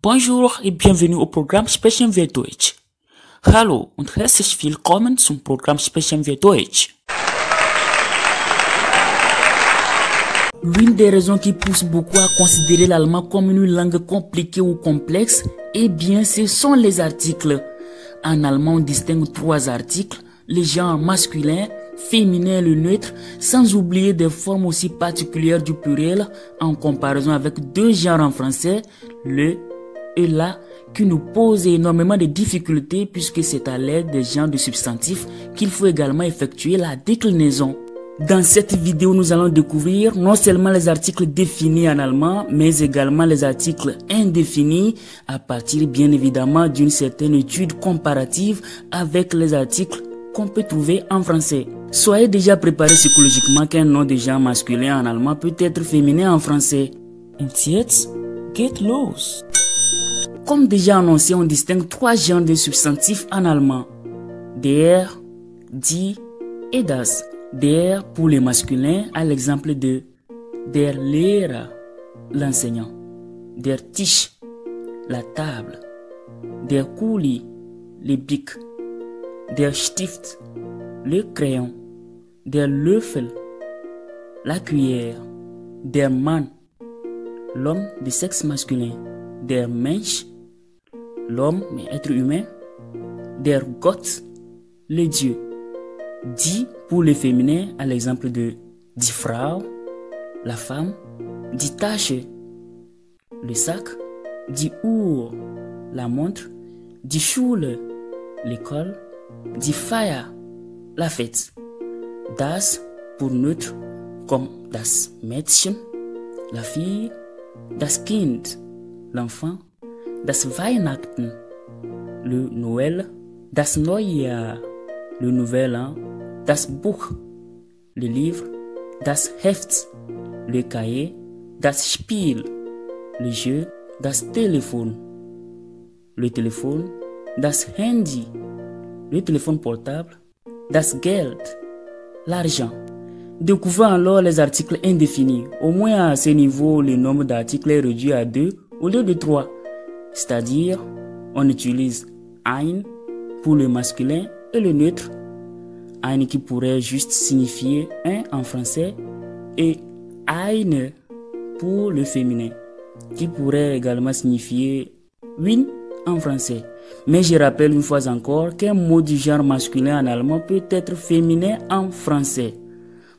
Bonjour et bienvenue au programme Sprechen wir Deutsch. Hallo und herzlich willkommen zum Programm Sprechen wir Deutsch. L'une des raisons qui pousse beaucoup à considérer l'allemand comme une langue compliquée ou complexe, eh bien, ce sont les articles. En allemand, on distingue 3 articles, les genres masculin, féminin et le neutre, sans oublier des formes aussi particulières du pluriel en comparaison avec 2 genres en français, le et la, qui nous posent énormément de difficultés puisque c'est à l'aide des genres de substantifs qu'il faut également effectuer la déclinaison. Dans cette vidéo, nous allons découvrir non seulement les articles définis en allemand, mais également les articles indéfinis à partir bien évidemment d'une certaine étude comparative avec les articles qu'on peut trouver en français. Soyez déjà préparés psychologiquement qu'un nom de genre masculin en allemand peut être féminin en français. Und jetzt geht los! Comme déjà annoncé, on distingue 3 genres de substantifs en allemand. Der, die et das. Der pour les masculins, à l'exemple de der Lehrer, l'enseignant. Der Tisch, la table. Der Kuli, le bic. Der Stift, le crayon. Der Löffel, la cuillère. Der Mann, l'homme de sexe masculin. Der Mensch, l'homme mais être humain. Der Gott, le Dieu. Die pour le féminin, à l'exemple de die Frau, la femme. Die Tasche, le sac. Die Uhr, la montre. Die Schule, l'école. Die Feier, la fête. Das pour neutre, comme das Mädchen, la fille. Das Kind, l'enfant. Das Weihnachten, le Noël. Das Neujahr, le nouvel an. Das Buch, le livre. Das Heft, le cahier. Das Spiel, le jeu. Das Telefon, le téléphone. Das Handy, le téléphone portable. Das Geld, l'argent. Découvrons alors les articles indéfinis. Au moins à ce niveau, le nombre d'articles est réduit à 2 au lieu de 3. C'est-à-dire, on utilise ein pour le masculin et le neutre. Ein qui pourrait juste signifier un en français et eine pour le féminin qui pourrait également signifier une en français. Mais je rappelle une fois encore qu'un mot du genre masculin en allemand peut être féminin en français.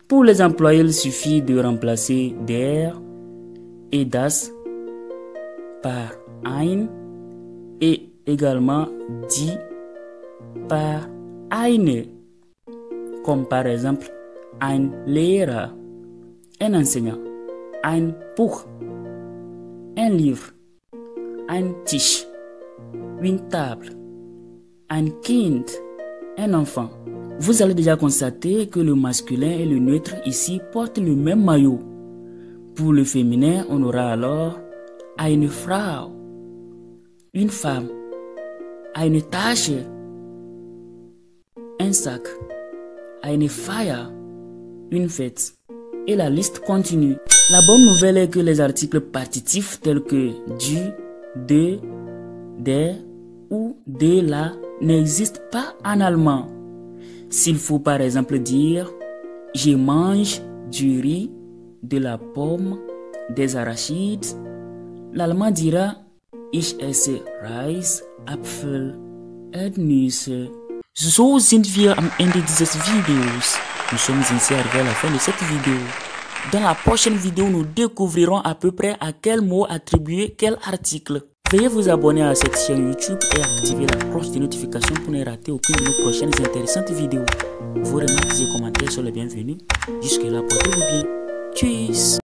Pour les employés, il suffit de remplacer der et das par ein et également die par eine. Comme par exemple ein Lehrer, un enseignant, ein Buch, un livre, ein Tisch, une table, ein Kind, un enfant. Vous allez déjà constater que le masculin et le neutre ici portent le même maillot. Pour le féminin, on aura alors eine Frau, une femme, eine Tasche, un sac, eine Feier, une fête. Et la liste continue. La bonne nouvelle est que les articles partitifs tels que du, de, der ou de la n'existent pas en allemand. S'il faut par exemple dire « Je mange du riz, de la pomme, des arachides », l'allemand dira « Ich esse Reis, Apfel, Erdnüsse ». So sind wir am Ende dieses Videos. Nous sommes ainsi arrivés à la fin de cette vidéo. Dans la prochaine vidéo, nous découvrirons à peu près à quel mot attribuer quel article. Veuillez vous abonner à cette chaîne YouTube et activer la cloche de notification pour ne rater aucune de nos prochaines intéressantes vidéos. Vos remarques et commentaires sont les bienvenus. Jusque là, portez-vous bien. Tchuss!